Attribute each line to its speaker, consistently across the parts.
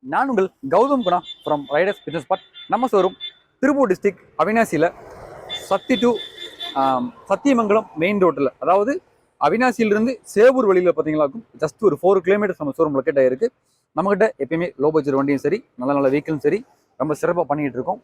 Speaker 1: நான் உங்கள் Gautham Guna from riders business part. நம்ம ஷோரூம் திருப்பூர் டிஸ்ட்ரிக்ட் அவினாசியில் சத்தி டு சத்தியமங்கலம் மெயின் ரோட்டில், அதாவது அவினாசியிலிருந்து சேவூர் வழியில் பார்த்தீங்களாக்கும் ஜஸ்ட் ஒரு 4 கிலோமீட்டர்ஸ் நம்ம ஷோரூம் லொக்கேட் ஆகிருக்கு. நம்மகிட்ட எப்பயுமே லோ பட்ஜெட் வண்டியும் சரி, நல்ல நல்ல வெஹிக்கிளும் சரி ரொம்ப சிறப்பாக பண்ணிகிட்டு இருக்கோம்.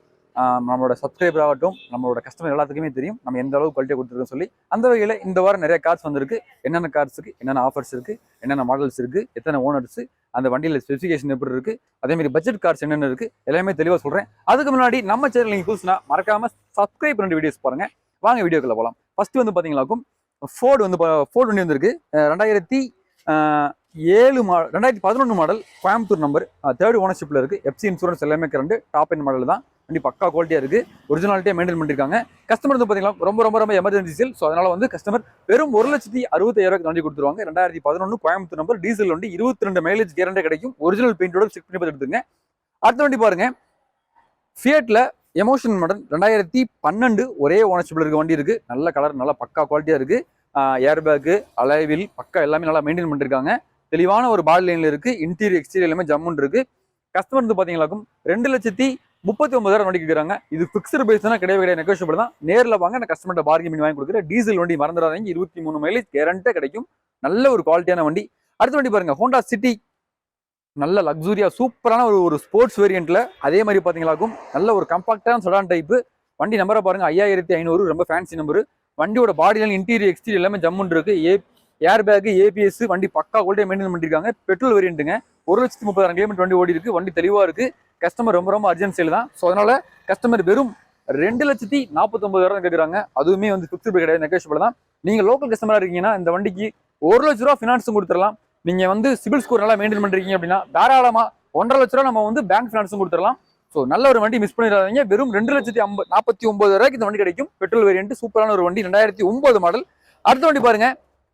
Speaker 1: நம்மளோட சப்ஸ்கிரைபர் ஆகட்டும், நம்மளோட கஸ்டமர் எல்லாத்துக்குமே தெரியும் நம்ம எந்த அளவுக்கு குவாலிட்டியாக கொடுத்துருக்கோம் சொல்லி. அந்த வகையில் இந்த வாரம் நிறைய கார்ஸ் வந்திருக்கு. என்னென்ன கார்ஸுக்கு என்னென்ன ஆஃபர்ஸ் இருக்குது, என்னென்ன மாடல்ஸ் இருக்குது, எத்தனை ஓனர்ஸு, அந்த வண்டியில் ஸ்பெசிஃபிகேஷன் எப்படி இருக்குது, அதேமாதிரி பட்ஜெட் கார்ஸ் என்னென்ன இருக்குது, எல்லாமே தெளிவாக சொல்கிறேன். அதுக்கு முன்னாடி நம்ம சேனல் நீங்கள் புதுசுனா மறக்காமல் சப்ஸ்கிரைப் பண்ணிட்டு வீடியோஸ் பாருங்கள். வாங்க வீடியோக்குள்ள போகலாம். ஃபஸ்ட்டு வந்து பார்த்தீங்களாக்கும் ஃபோர்டு வண்டி வந்திருக்கு. 2011 மாடல், கோயம்புத்தூர் நம்பர், 3rd ஓனர்ஷிப்பில் இருக்குது. எஃப்சி இன்சூரன்ஸ் எல்லாமே கரண்ட், டாப் எண்ட் மாடல் தான். வண்டி பக்கா குவாலிட்டியாக இருக்குது, ஒரிஜினாலிட்டியாக மெயின்டைன் பண்ணியிருக்காங்க. கஸ்டமர் வந்து பார்த்தீங்கன்னா ரொம்ப எமர்ஜென்சி சேல். ஸோ அதனால் வந்து கஸ்டமர் வெறும் 1,65,000 வண்டி கொடுத்துருவாங்க. 2011 கோயம்புத்தூர் நம்பர், டீசல் வண்டி, 22 மைலேஜ் கேரண்டே கிடைக்கும். ஒரிஜினல் பெயிண்டோட செக் பண்ணி பார்த்து எடுத்துங்க. அடுத்த வண்டி பாருங்க, ஃபியட்ல எமோஷன் மாடல், 2012 ஒரே ஓனர்ஷிப்பில் இருக்க வண்டி இருக்குது. நல்ல கலர், நல்லா பக்கா குவாலிட்டியாக இருக்குது. ஏர் பேக்கு, அலைவில் பக்கா எல்லாமே நல்லா மெயின்டைன் பண்ணியிருக்காங்க. தெளிவான ஒரு பாடி லைனில் இருக்குது. இன்டீரியர் எக்ஸ்டீரியர் எல்லாமே ஜம்முன்னு இருக்குது. கஸ்டமர் வந்து பார்த்தீங்களாக்கும் 2,39,000 வண்டி கேட்குறாங்க. இது ஃபிக்ஸ்டு பிரைஸ்னா கிடையவே நெகோஷியபிள் தான். நேரில் வாங்க, நான் கஸ்டமர்கிட்ட பார்கெயின் பண்ணி வாங்கி கொடுக்குறேன். டீசல் வண்டி மறந்துடாதீங்க, 23 மைலேஜ் கேரண்டே கிடைக்கும். நல்ல ஒரு குவாலிட்டியான வண்டி. அடுத்த வண்டி பாருங்க, ஹோண்டா சிட்டி, நல்ல லக்ஸூரியா சூப்பரான ஒரு ஸ்போர்ட்ஸ் வேரியண்ட்ல. அதே மாதிரி பார்த்தீங்களாக்கும் நல்ல ஒரு கம்பாக்டான செடான் டைப்பு. வண்டி நம்பரை பாருங்க, 5,500, ரொம்ப ஃபேன்சி நம்பரு. வண்டியோட பாடி லைன், இன்டீரியர் எக்ஸ்டீரியர் எல்லாமே ஜம்முன்னு இருக்கு. ஏர் பேக், ஏபிஎஸ், வண்டி பக்கா குவாலிட்டியாக மெயின்டைன் பண்ணிருக்காங்க. பெட்ரோல் வேரியண்ட்டுங்க. 1,30,000 கிலோமீட்டர் வண்டி ஓடி இருக்கு. வண்டி தெளிவா இருக்கு. கஸ்டமர் ரொம்ப அர்ஜென்ட் சேல் தான். ஸோ அதனால கஸ்டமர் வெறும் 2,49,000 கேட்குறாங்க. அதுவுமே வந்து ஃபிக்ஸ்டு கிடையாது, நெகோஷியபிள் தான். நீங்க லோக்கல் கஸ்டமரா இருக்கீங்கன்னா இந்த வண்டிக்கு 1,00,000 ஃபினான்ஸும் கொடுத்துடலாம். நீங்க வந்து சிபில் ஸ்கோர் நல்லா மெயின்டைன் பண்றீங்க அப்படின்னா தாராளமா 1,50,000 நம்ம வந்து பேங்க் ஃபினான்ஸும் கொடுத்துடலாம். ஸோ நல்ல ஒரு வண்டி மிஸ் பண்ணிடாதீங்க. வெறும் 2,49,000 இந்த வண்டி கிடைக்கும். பெட்ரோல் வேரியன்ட், சூப்பரான ஒரு வண்டி, 2009 மாடல். அடுத்த வண்டி பாருங்க,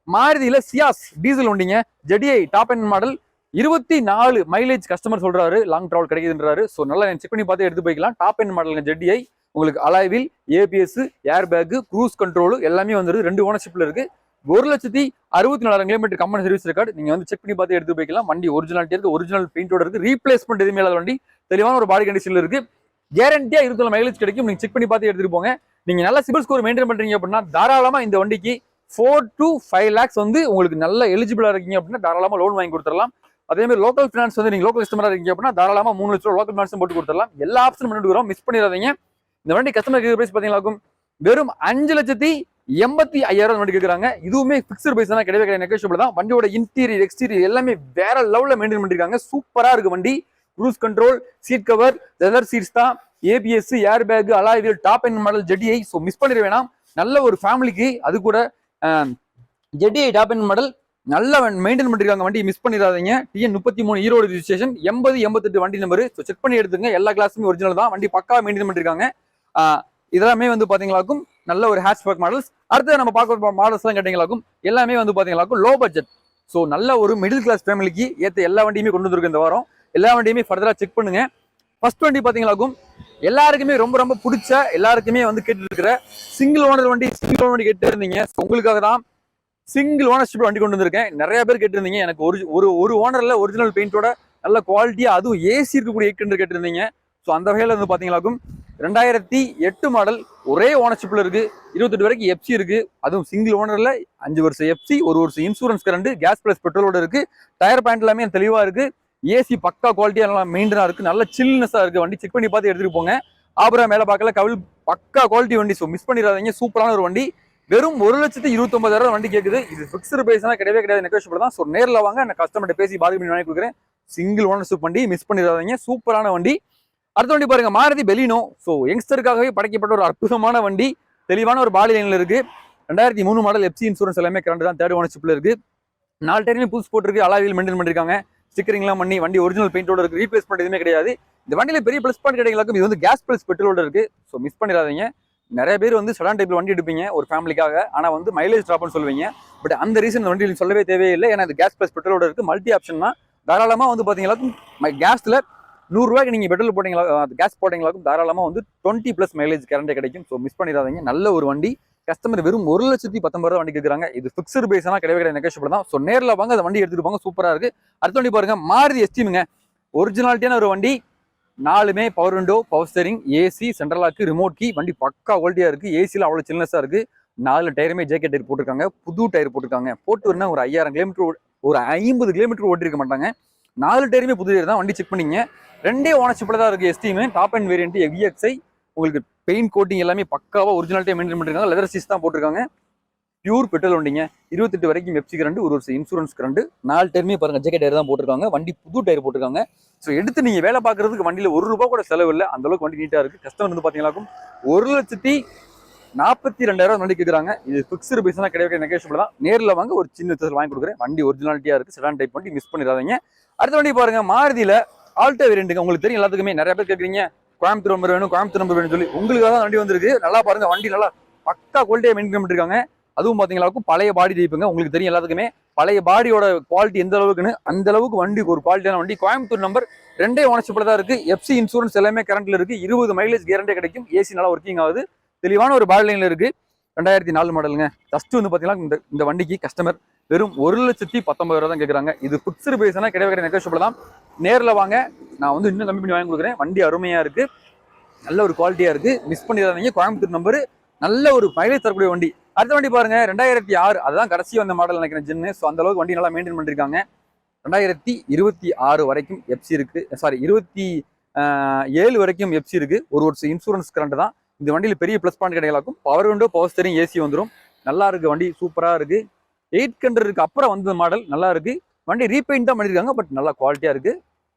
Speaker 1: மாருதியில சியாஸ் டீசல் வண்டிங்க, ZDI top end model, 24 mileage customer சொல்றாரு, லாங் டிராவல் கிடைக்குதுன்றாரு. ஸோ நல்லா செக் பண்ணி பார்த்து எடுத்து போய்க்கலாம். டாப் எண்ட் மாடலுங்க ஜெடிஐ. உங்களுக்கு அலாய்வில், ABS, air bag, cruise control எல்லாமே வந்துருது. 2 ஓனர்ஷிப்ல இருக்கு. 1,64,000 கிலோமீட்டர் கம்பெனி சர்வீஸ் ரெக்கார்டு. நீங்க வந்து செக் பண்ணி பார்த்து எடுத்து போய்க்கலாம். வண்டி ஒரிஜினாலிட்டி இருக்கு, ஒரிஜினல் பெயிண்டோட இருக்கு. ரீப்ளேஸ்மெண்ட் எதுவுமே இல்லாத வண்டி, தெளிவான ஒரு பாடி கண்டிஷன்ல இருக்கு. கேரண்டியா 24 மைலேஜ் கிடைக்கும். நீங்க செக் பண்ணி பார்த்து எடுத்துட்டு போங்க. நீங்க நல்ல சிபில் ஸ்கோர் மெயின்டைன் பண்றீங்க அப்படின்னா தாராளமா இந்த வண்டிக்கு 4 to 5 lakhs வந்து உங்களுக்கு நல்ல எலிஜிபிளா இருக்கீங்க அப்படின்னா தாராளமா லோன் வாங்கி கொடுத்துடலாம். அதே மாதிரி லோக்கல் ஃபினான்ஸ் வந்து நீங்க லோக்கல் கஸ்டமரா இருக்கீங்க அப்படின்னா தாராளமா 3 லட்சம் லோக்கல் ஃபினான்ஸ் போட்டு கொடுத்துடலாம். எல்லா ஆப்ஷனும் பண்ணிட்டு மிஸ் பண்ணிடாதீங்க. இந்த வண்டி கஸ்டமர் பிரைஸ் பாத்தீங்களாக்கும் வெறும் 5,85,000 வண்டி கேட்குறாங்க. இதுவுமே ஃபிக்ஸ்டு பிரைஸ் தான், கிடையவே கிடையாது, நெகோஷியபிள் தான். வண்டியோட இன்டீரியர் எக்ஸ்டீரியர் எல்லாமே வேற லெவல்ல மெயின்டைன் பண்ணிருக்காங்க. சூப்பரா இருக்கு வண்டி. Cruise control, seat cover, leather seats தான், ABS, air bag, alloy wheel, top end model ZDI. So miss பண்ணிட வேணாம். நல்ல ஒரு ஃபேமிலிக்கு அது கூட ஜெடிஐ டாப் எண்ட் மாடல் நல்லா மெயின்டைன் பண்ணிருக்காங்க. வண்டி மிஸ் பண்ணிடாதீங்க. TN33 ஈரோடு ரிஜிஸ்ட்ரேஷன், 8088 வண்டி நம்பர். ஸோ செக் பண்ணி எடுத்துங்க. எல்லா கிளாஸுமே ஒரிஜினல் தான். வண்டி பக்கா மெயின்டைன் பண்ணிருக்காங்க. இதெல்லாமே வந்து பாத்தீங்களாக்கும் நல்ல ஒரு ஹேட்ச்பேக் மாடல்ஸ். அடுத்து நம்ம பார்க்க மாடல்ஸ் எல்லாம் கேட்டீங்களாக்கும் எல்லாமே வந்து பாத்தீங்களாக்கும் லோ பட்ஜெட். ஸோ நல்ல ஒரு மிடில் கிளாஸ் ஃபேமிலிக்கு ஏற்ற எல்லா வண்டியுமே கொண்டு வந்திருக்கு இந்த வாரம். எல்லா வண்டியுமே ஃபர்தரா செக் பண்ணுங்க. ஃபர்ஸ்ட் வண்டி பாத்தீங்களாக்கும் எல்லாருக்குமே ரொம்ப பிடிச்ச, எல்லாருக்குமே வந்து கேட்டு இருக்கிற சிங்கிள் ஓனர் வண்டி கேட்டு இருந்தீங்க. உங்களுக்காக தான் சிங்கிள் ஓனர்ஷிப் வண்டி கொண்டு வந்திருக்கேன். நிறைய பேர் கேட்டிருந்தீங்க, எனக்கு ஒரு ஓனர்ல ஒரிஜினல் பெயிண்டோட நல்ல குவாலிட்டியா, அதுவும் ஏசி இருக்கக்கூடிய 800 கேட்டிருந்தீங்க. ஸோ அந்த வகையில் வந்து பாத்தீங்களாக்கும் 2008 மாடல், ஒரே ஓனர்ஷிப்ல இருக்கு. 28 வரைக்கும் எஃப்சி இருக்கு. அதுவும் சிங்கிள் ஓனர்ல 5 வருஷம் எஃப்சி, 1 வருஷம் இன்சூரன்ஸ் கரண்ட், கேஸ் பிளஸ் பெட்ரோலோட இருக்கு. டயர் பாயிண்ட் எல்லாமே தெளிவா இருக்கு. ஏசி பக்கா குவாலிட்டியா நல்லா மெயின்டனா இருக்கு. நல்ல சில்னஸா இருக்கு வண்டி. செக் பண்ணி பார்த்து எடுத்துட்டு போங்க. ஆபரா மேல பார்க்கல, கவில் பக்கா குவாலிட்டி வண்டி. ஸோ மிஸ் பண்ணிடாதீங்க. சூப்பரான ஒரு வண்டி. வெறும் 1,29,000 வண்டி கேட்குது. இது ஃபிக்ஸ்டு பிரைஸ்னா கிடையவே கிடையாது, நெகோஷியபிள் தான். ஸோ நேரில் வாங்க, நான் கஸ்டமர்கிட்ட பேசி பார்கெயின் பண்ணி வாங்கி கொடுக்குறேன். சிங்கிள் ஓனர்ஷிப் வண்டி, மிஸ் பண்ணிடாதீங்க. சூப்பரான வண்டி. அடுத்த வண்டி பாருங்க, மாருதி பெலினோ. ஸோ யங்ஸ்டருக்காகவே படைக்கப்பட்ட ஒரு அற்புதமான வண்டி. தெளிவான ஒரு பாடி லைன்ல இருக்கு. 2003 மாடல், எஃப்சி இன்சூரன்ஸ் எல்லாமே கரண்ட் தான், 3rd ஓனர்ஷிப்ல இருக்கு. 4 டயருமே புதுசு போட்டிருக்கு. அலாயில் மெயின்டைன் பண்ணிருக்காங்க. ஸ்டிக்கரிங்லாம் பண்ணி வண்டி ஒரிஜினல் பெயிண்டோட இருக்கு. ரீப்ளேஸ்மெண்ட் எதுவுமே கிடையாது. இந்த வண்டியில பெரிய பிளஸ் பாயிண்ட் கிடைக்கும். இது வந்து கேஸ் பிளஸ் பெட்ரோலோட இருக்கு. ஸோ மிஸ் பண்ணிடாதீங்க. நிறைய பேர் வந்து செடான் டைப்ல வண்டி எடுப்பீங்க ஒரு ஃபேமிலிக்காக, ஆனா வந்து மைலேஜ் ட்ராப்னு சொல்லுவீங்க. பட் அந்த ரீசன் வண்டி சொல்லவே தேவையில்லை. ஏன்னா இது கேஸ் பிளஸ் பெட்ரோலோட இருக்கு. மல்டி ஆப்ஷன் தான். தாராளமா வந்து பாத்தீங்கன்னா கேஸ்ல 100 ரூபாய்க்கு நீங்க பெட்ரோல் போட்டீங்களா, கேஸ் போட்டீங்களாக்கும் தாராளமா வந்து 20+ மைலேஜ் கரண்டே கிடைக்கும். ஸோ மிஸ் பண்ணிடாதீங்க. நல்ல ஒரு வண்டி. கஸ்டமர் வெறும் 1,19,000 வண்டி கேட்குறாங்க. இது ஃபிக்ஸ்டு பிரைஸ்னா கிடையவே கிடையாது, நெகோஷியபிள் தான். ஸோ நேரில் வாங்க, அந்த வண்டி எடுத்துட்டு போங்க. சூப்பரா இருக்கு. அடுத்த வண்டி பாருங்க, மாருதி எஸ்டீமுங்க. ஒரிஜினாலிட்டியான ஒரு வண்டி. 4மே power window, power steering, AC, central lock, remote key. வண்டி பக்கா குவாலிட்டியா இருக்கு. ஏசியில் அவ்வளோ சில்னஸா இருக்கு. 4 டயருமே ஜேகே டயர் போட்டிருக்காங்க. புது டயர் போட்டிருக்காங்க. போட்டு வரனா ஒரு 5000 கிலோமீட்டர், ஒரு 50 கிலோமீட்டர் ஓட்டிருக்க மாட்டாங்க. 4 டயருமே புது டயர் தான். வண்டி செக் பண்ணிங்க. 2 ஓனர்ஷிப்ல தான் இருக்கு. எஸ்டிமே டாப் அண்ட் வேரியன்ட் விஎக்ஸ்ஐ. உங்களுக்கு பெயிண்ட் கோட்டிங் எல்லாமே பக்காவா ஒரிஜினாலிட்டியா மெயின்டைன் பண்ணிருக்காங்க. லெதர் சீட்ஸ் தான் போட்டிருக்காங்க. பியூர் பெட்ரோல் வண்டிங்க. 28 வரைக்கும் எஃப்சி கரண்ட், ஒரு வருஷம் இன்சூரன்ஸ் கரண்ட். 4 டயருமே பாருங்க ஜேகே டயர் தான் போட்டிருக்காங்க. வண்டி புது டயர் போட்டிருக்காங்க. ஸோ எடுத்து நீங்க வேலை பார்க்கறதுக்கு வண்டியில ₹1 கூட செலவு இல்லை. அந்த அளவுக்கு வண்டி நீட்டா இருக்கு. கஸ்டமர் வந்து பாத்தீங்கன்னாக்கும் 1,42,000 வண்டி கேட்குறாங்க. இது பிக்ஸ்டு பைசா கிடையாது, நெகோஷியபிள் தான். நேரில் வாங்க, ஒரு சின்ன வித்தியாசம் வாங்கி கொடுக்குறேன். வண்டி ஒரிஜினாலிட்டியா இருக்கு. செடான் டைப் வண்டி, மிஸ் பண்ணிடாதீங்க. அடுத்த வண்டி பாருங்க, மாருதியில ஆல்டோ வேரியன்ட்டுங்க. உங்களுக்கு தெரியும் எல்லாத்துக்குமே. நிறைய பேர் கேட்குறீங்க கோயம்புத்தூர் நம்பர் வேணும், கோயம்புத்தூர் நம்பர் வேணும்னு சொல்லி. உங்களுக்காக தான் வண்டி வந்திருக்கு. நல்லா பாருங்க, வண்டி நல்லா பக்கா குவாலிட்டியா மெயின்டைன் பண்ணிருக்காங்க. அதுவும் பாத்தீங்களாக்கும் பழைய பாடி டைப்புங்க. உங்களுக்கு தெரியும் எல்லாத்துக்குமே பழைய பாடியோட குவாலிட்டி எந்த அளவுக்குன்னு. அந்த அளவுக்கு வண்டி ஒரு குவாலிட்டியான வண்டி. கோயம்புத்தூர் நம்பர், 2 ஓனர்ஷிப்ல தான் இருக்கு. எஃப்சி இன்சூரன்ஸ் எல்லாமே கரண்ட்ல இருக்கு. 20 மைலேஜ் கேரண்டே கிடைக்கும். ஏசி நல்லா ஒர்க்கிங் ஆகுது. தெளிவான ஒரு பாடி லைன்ல இருக்கு. 2004 மாடலுங்க. ஜஸ்ட் வந்து பாத்தீங்கன்னா இந்த வண்டிக்கு கஸ்டமர் வெறும் 1,19,000 தான் கேட்கறாங்க. இது பிக்ஸ்டு பிரைஸ்னா கிடையாது, நெகோஷியபிள் தான். நேரில் வாங்க, நான் வந்து இன்னும் கம்மி பண்ணி வாங்கி கொடுக்குறேன். வண்டி அருமையா இருக்கு. நல்ல ஒரு குவாலிட்டியா இருக்கு. மிஸ் பண்ணிடாதீங்க. கோயம்புத்தூர் நம்பர், நல்ல ஒரு மைலேஜ் தரக்கூடிய வண்டி. அடுத்த வண்டி பாருங்க, 2006. அதுதான் கடைசி வந்த மாடல் நினைக்கிறேன் ஜென்னு. ஸோ அந்த அளவுக்கு வண்டி நல்லா மெயின்டைன் பண்ணிருக்காங்க. 2026 வரைக்கும் எஃப்சி இருக்கு. சாரி, 27 வரைக்கும் எஃப்சி இருக்கு. ஒரு வருஷம் இன்சூரன்ஸ் கரண்ட் தான். இந்த வண்டியில் பெரிய ப்ளஸ் பாயிண்ட் கிடைக்கலாக்கும். Power window, power steering, AC வந்துடும். நல்லா இருக்கு வண்டி, சூப்பரா இருக்கு. 800 அப்புறம் வந்த மாடல், நல்லா இருக்கு. வண்டி ரீபெயிண்ட் தான் பண்ணிருக்காங்க, பட் நல்லா குவாலிட்டியா இருக்கு.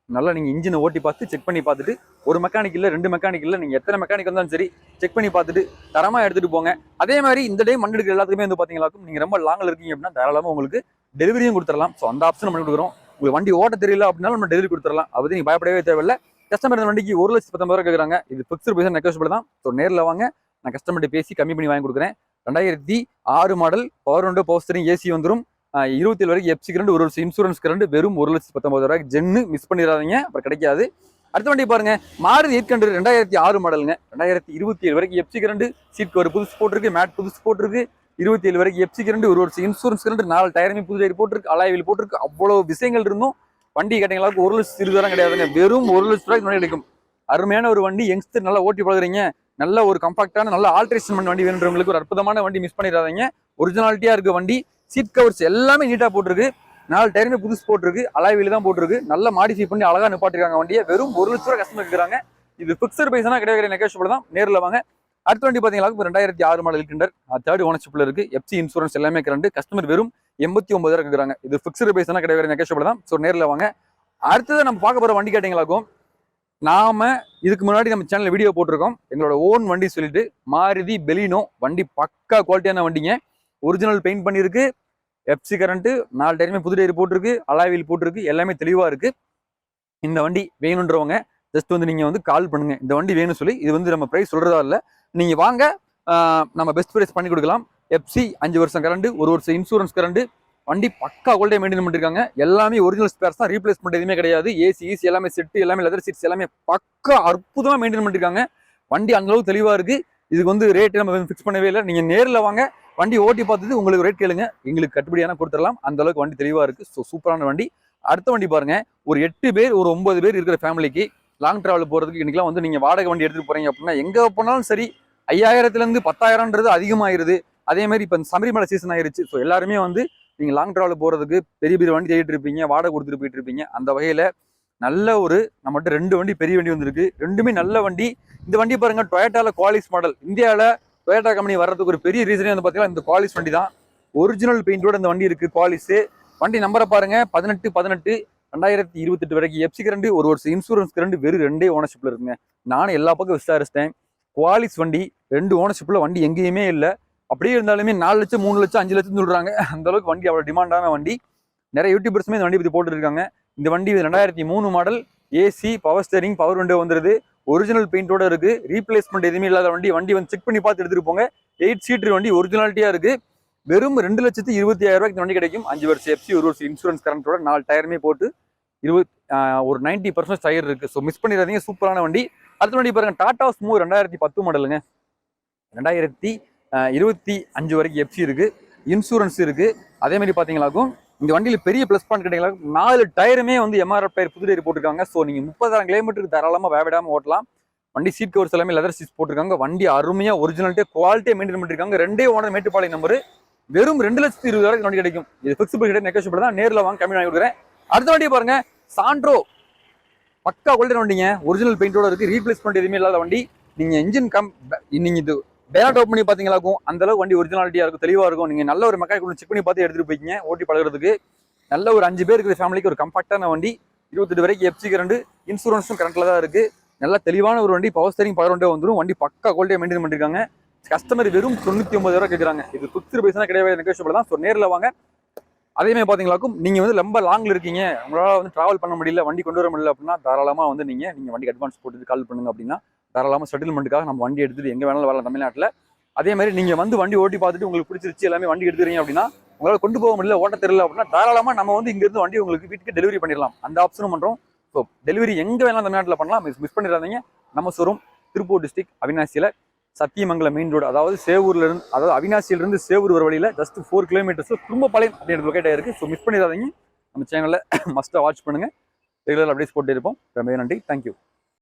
Speaker 1: நல்லா நீங்க இன்ஜினை ஓட்டி பார்த்து செக் பண்ணி பார்த்துட்டு, ஒரு மெக்கானிக் இல்ல, 2 மெக்கானிக் இல்ல, நீங்க எத்தனை மெக்கானிக் வந்தாலும் சரி செக் பண்ணி பார்த்துட்டு தரமா எடுத்துட்டு போங்க. அதே மாதிரி இந்த டைம் வண்டி எடுக்கிற எல்லாத்துக்குமே வந்து பாத்தீங்களாக்கும், நீங்க ரொம்ப லாங்ல இருக்கீங்க அப்படின்னா தாராளமா உங்களுக்கு டெலிவரியும் கொடுத்துடலாம். ஸோ அந்த ஆப்ஷன் பண்ணி கொடுக்குறோம். உங்களுக்கு வண்டி ஓட்ட தெரியல அப்படின்னாலும் நம்ம டெலிவரி கொடுத்துடலாம். அதை நீங்க பயப்படவே தேவையில்லை. கஸ்டமர் இந்த வண்டிக்கு 1,19,000 கேட்குறாங்க. இது பிக்ஸ்டு பைசா நெகோஷியபிள் தான். ஸோ நேரில் வாங்க, நான் கஸ்டமர்கிட்ட பேசி கம்மி பண்ணி வாங்கி கொடுக்குறேன். 2006 model, power window, power steering, AC வந்துடும். 27 வரைக்கும் எஃப்சி கரண்ட், ஒரு வருஷம் இன்சூரன்ஸ் கரண்ட். வெறும் 1,19,000 ஜென்னு. மிஸ் பண்ணிடாதீங்க, அப்புறம் கிடைக்காது. அடுத்த வண்டி பாருங்க, மாருதி 800 2006 மாடலுங்க. 2027 வரைக்கும் எஃப்சி கரண்ட், சீட் கவர் புதுசு போட்டிருக்கு, மேட் புதுசு போட்டிருக்கு. 27 வரைக்கும் எஃப்சி கரண்ட், ஒரு வருஷம் இன்சூரன்ஸ் கரண்ட். 4 டயருமே புது டயர் போட்டிருக்கு, அலாய்வில் போட்டிருக்கு. அவ்வளவு விஷயங்கள் இருந்தும் வண்டி கேட்டீங்களா 1,20,000 கிடையாதுங்க. வெறும் 1,00,000 வண்டி கிடைக்கும். அருமையான ஒரு வண்டி. யங்ஸ்டர் நல்லா ஓட்டி பழகுறீங்க, நல்ல ஒரு கம்பாக்டான, நல்ல ஆல்ட்ரேஷன் பண்ண வண்டி வேணுன்றவங்களுக்கு ஒரு அற்புதமான வண்டி. மிஸ் பண்ணிடாதீங்க. ஒரிஜினாலிட்டியா இருக்கு வண்டி. சீட் கவர்ஸ் எல்லாமே நீட்டா போட்டிருக்கு. 4 டயருமே புதுசு போட்டிருக்கு, அலாய்வில் தான் போட்டிருக்கு. நல்லா மாடிஃபை பண்ணி அழகா நிப்பாட்டிருக்காங்க வண்டியை. வெறும் 1,00,000 கஸ்டமர் இருக்கிறாங்க. இது பிக்ஸ்டு பிரைஸ்னா கிடையாது, நெகோஷியபிள் தான். நேரில் வாங்க. அடுத்த வண்டி பாத்தீங்கன்னா 2006 மாடல் கிண்டர், 3rd ஓனர்ஷிப்ல இருக்கு. எஃப்சி இன்சூரன்ஸ் எல்லாமே கரண்ட். கஸ்டமர் வெறும் 89,000 கேட்குறாங்க. இது பிக்ஸ்டு பிரைஸ்னா கிடையாது, நெகோஷியபிள் தான். ஸோ நேரில் வாங்க. அடுத்தது நம்ம பார்க்க போற வண்டி கேட்டீங்களாக்கும், நாம இதுக்கு முன்னாடி நம்ம சேனல்ல வீடியோ போட்டிருக்கோம். எங்களோட ஓன் வண்டி சொல்லிட்டு மாருதி பெலினோ. வண்டி பக்கா குவாலிட்டியான வண்டிங்க. ஒரிஜினல் பெயிண்ட் பண்ணிருக்கு. எஃப்சி கரண்ட், 4 டயருமே புது டயர் போட்டிருக்கு, அலாய்வில் போட்டிருக்கு. எல்லாமே தெளிவா இருக்கு. இந்த வண்டி வேணுன்றவங்க ஜஸ்ட் வந்து நீங்க வந்து கால் பண்ணுங்க. இந்த வண்டி வேணும்னு சொல்லி. இது வந்து நம்ம பிரைஸ் சொல்றதா இல்லை, நீங்க வாங்க, நம்ம பெஸ்ட் பிரைஸ் பண்ணி கொடுக்கலாம். எஃப்சி 5 வருஷம் கரண்ட், ஒரு வருஷம் இன்சூரன்ஸ் கரண்ட். வண்டி பக்கா குவாலிட்டியா மெயின்டைன் பண்ணிருக்காங்க. எல்லாமே ஒரிஜினல் ஸ்பேர்ஸ் தான், ரீப்ளேஸ்மெண்ட் எதுவுமே கிடையாது. ஏசி எல்லாமே செட்டு, எல்லாமே லெதர் சீட்ஸ் எல்லாமே பக்கா அற்புதமா மெயின்டைன் பண்ணிருக்காங்க. வண்டி அந்த அளவுக்கு தெளிவா இருக்கு. இதுக்கு வந்து ரேட் நம்ம ஃபிக்ஸ் பண்ணவே இல்லை. நீங்க நேரில் வாங்க, வண்டி ஓட்டி பார்த்துட்டு உங்களுக்கு ரேட் கேளுங்க, எங்களுக்கு கட்டுப்படியான கொடுத்துடலாம். அந்த அளவுக்கு வண்டி தெளிவா இருக்கு. ஸோ சூப்பரான வண்டி. அடுத்த வண்டி பாருங்க, ஒரு 8 பேர், ஒரு 9 பேர் இருக்கிற ஃபேமிலிக்கு லாங் டிராவல் போறதுக்கு இன்னைக்கெல்லாம் வந்து நீங்க வாடகை வண்டி எடுத்துட்டு போறீங்க அப்படின்னா எங்க போனாலும் சரி 5,000ல இருந்து 10,000ன்றது அதிகமாயிருது. அதே மாதிரி இப்ப சபரிமலை சீசன் ஆயிருச்சு. ஸோ எல்லாருமே வந்து நீங்க லாங் டிராவல் போறதுக்கு பெரிய பெரிய வண்டி தேடிட்டு இருப்பீங்க, வாடகை கொடுத்துட்டு போயிட்டு இருப்பீங்க. அந்த வகையில நல்ல ஒரு நம்மகிட்ட 2 வண்டி, பெரிய வண்டி வந்திருக்கு. 2மே நல்ல வண்டி. இந்த வண்டி பாருங்க, டொயோட்டால குவாலிஸ் மாடல். இந்தியாவில டொயோட்டா கம்பெனி வர்றதுக்கு ஒரு பெரிய ரீசனே வந்து பாத்தீங்கன்னா இந்த குவாலிஸ் வண்டி தான். ஒரிஜினல் பெயிண்டோட இந்த வண்டி இருக்கு, குவாலிஸ். வண்டி நம்பரை பாருங்க, 18 2028 வரைக்கும் எஃப்சி கரண்ட், ஒரு வருஷம் இன்சூரன்ஸ் கரண்ட். வெறும் 2 ஓனர்ஷிப்ல இருக்குங்க. நானும் எல்லா பக்கம் விசாரிச்சிட்டேன். குவாலிஸ் வண்டி 2 ஓனர்ஷிப்ல வண்டி எங்கேயுமே இல்லை. அப்படியே இருந்தாலுமே 4 லட்சம், 3 லட்சம், 5 லட்சம் சொல்றாங்க. அந்த அளவுக்கு வண்டி அவ்வளவு டிமாண்டான வண்டி. நிறைய யூடியூபர்ஸுமே இந்த வண்டி பத்தி போட்டுருக்காங்க. இந்த வண்டி 2003 model, AC, power steering, power window வந்துருது. ஒரிஜினல் பெயிண்டோட இருக்கு. ரீப்ளேஸ்மெண்ட் எதுவுமே இல்லாத வண்டி. வண்டி வந்து செக் பண்ணி பார்த்து எடுத்துட்டு போங்க. 8 சீட்டர் வண்டி, ஒரிஜினாலிட்டியா இருக்கு. வெறும் 2,27,000 இந்த வண்டி கிடைக்கும். 5 வருஷம் எஃப்சி, ஒரு வருஷம் இன்சூரன்ஸ் கரண்டோட, 4 டயருமே போட்டு ஒரு 90% டயர் இருக்கு. ஸோ மிஸ் பண்ணிடாதீங்க, சூப்பரான வண்டி. அடுத்த வண்டி பாருங்க, டாடா ஸ்மூ 2010 மாடலுங்க. 2025 வரைக்கும் எஃப்சி இருக்கு, இன்சூரன்ஸ் இருக்கு. அதே மாதிரி பாத்தீங்களாக்கும் இந்த வண்டியில் பெரிய ப்ளஸ் பாயிண்ட் கேட்டீங்களா 4 டயருமே வந்து எம்ஆர்எஃப் டயர் புது டயர் போட்டிருக்காங்க. ஸோ நீங்கள் 30,000 கிலோமீட்டருக்கு தாராளமாக வேவிடாமல் ஓட்டலாம். வண்டி சீட் கவர்ஸ் எல்லாமே லெதர் சீட்ஸ் போட்டிருக்காங்க. வண்டி அருமையாக ஒரிஜினாலிட்டியாக குவாலிட்டியாக மெயின்டைன் பண்ணிருக்காங்க. 2 ஓனர் மேட்டுப்பாளையம் நம்பர். வெறும் 2,20,000 வண்டி கிடைக்கும். இது ஃபிக்ஸபிள் கிடையாது, நெகோஷியபிள் தான். நேரில் வாங்க கம்மி வாங்கி கொடுக்குறேன். அடுத்த வண்டியை பாருங்க, சாண்ட்ரோ. பக்கா குவாலிட்டி வண்டிங்க, ஒரிஜினல் பெயிண்டோட இருக்கு, ரீப்ளேஸ்மெண்ட் எதுவுமே இல்லாத வண்டி. நீங்க இன்ஜின் நீங்க இது பேனட் ஓப்பன் பண்ணி பாத்தீங்களாக்கும் அந்த அளவுக்கு வண்டி ஒரிஜினாலிட்டியா இருக்கும், தெளிவா இருக்கும். நீங்க நல்ல ஒரு மெக்கானிக் செக் பண்ணி பார்த்து எடுத்துட்டு போய்க்கிங்க ஓட்டி பழகிறதுக்கு. நல்ல ஒரு 5 பேர் இருக்கிற ஃபேமிலிக்கு ஒரு கம்பாக்டான வண்டி. 28 வரைக்கும் எஃப்சி கரண்ட், இன்சூரன்ஸும் கரண்ட்ல தான் இருக்கு. நல்ல தெளிவான ஒரு வண்டி, பவர் ஸ்டீரிங் பவர் விண்டோ வந்துடும். வண்டி பக்கா குவாலிட்டியா மெயின்டைன் பண்ணிருக்காங்க. கஸ்டமர் வெறும் 99,000 கேட்குறாங்க. இது ஃபிக்ஸ்டு பிரைஸ் தான், கிடையாது, நெகோஷியபிள் தான். ஸோ நேரில் வாங்க. அதேமாதிரி பார்த்தீங்களாக்கும் நீங்கள் வந்து ரொம்ப லாங்கில் இருக்கீங்க, உங்களால் வந்து ட்ராவல் பண்ண முடியல, வண்டி கொண்டு வர முடியல அப்படின்னா தாராளமாக வந்து நீங்கள் வண்டிக்கு அட்வான்ஸ் போட்டு கால் பண்ணுங்க. அப்படின்னா தாராளமாக செட்டில்மெண்ட்டுக்காக நம்ம வண்டி எடுத்துகிட்டு எங்கே வேணாலும் வரலாம் தமிழ்நாட்டில். அதே மாதிரி நீங்கள் வந்து வண்டி ஓட்டி பார்த்துட்டு உங்களுக்கு பிடிச்சிருச்சு, எல்லாமே வண்டி எடுத்துறீங்க அப்படின்னா, உங்களால் கொண்டு போக முடியல, ஓட்ட தெரியல அப்படின்னா தாராளமாக நம்ம வந்து இங்கேருந்து வண்டி உங்களுக்கு வீட்டுக்கு டெலிவரி பண்ணிடலாம். அந்த ஆப்ஷனும் பண்ணுறோம். ஸோ டெலிவரி எங்கே வேணாலும் தமிழ்நாட்டில் பண்ணலாம். மிஸ் பண்ணிடாதீங்க. நம்ம ஷோரூம் திருப்பூர் டிஸ்ட்ரிக்ட் அவினாசியில் சத்தியமங்கலம் மெயின் ரோடு, அதாவது சேவூர்ல இருந்து, அதாவது அவினாசியிலிருந்து சேவூர் வர வழியில் ஜஸ்ட் 4 கிலோமீட்டர்ஸ் குடும்பப்பாளையம் அப்படின்ற லொக்கேட் ஆயிருக்கு. ஸோ மிஸ் பண்ணிடாதீங்க. நம்ம சேனலில் மஸ்ட்டாக வாட்ச் பண்ணுங்க. ரெகுலர் அப்டேட்ஸ் போட்டு இருப்போம். ரொம்ப நன்றி. தேங்க்யூ.